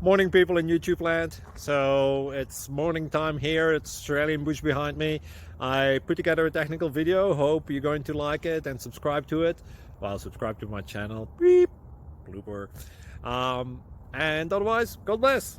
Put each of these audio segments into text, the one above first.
Morning, people in YouTube land. So it's morning time here. It's Australian bush behind me. I put together a technical video. Hope you're going to like it and subscribe to it. Well, subscribe to my channel. Beep. Blooper. And otherwise, God bless.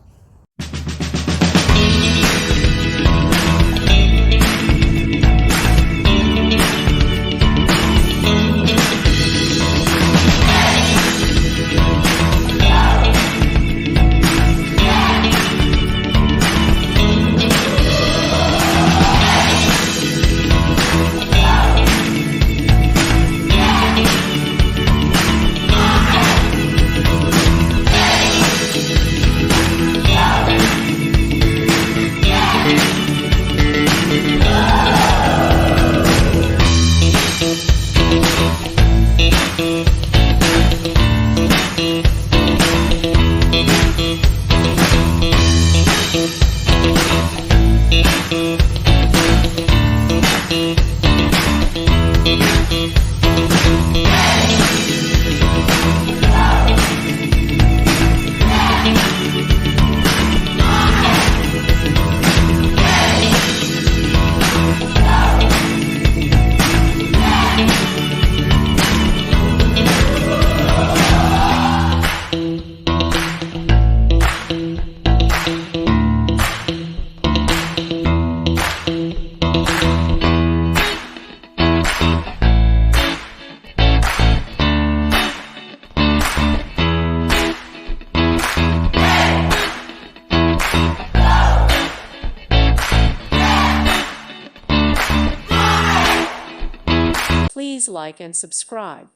Please like and subscribe.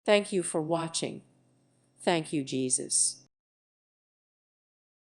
Thank you for watching. Thank you, Jesus.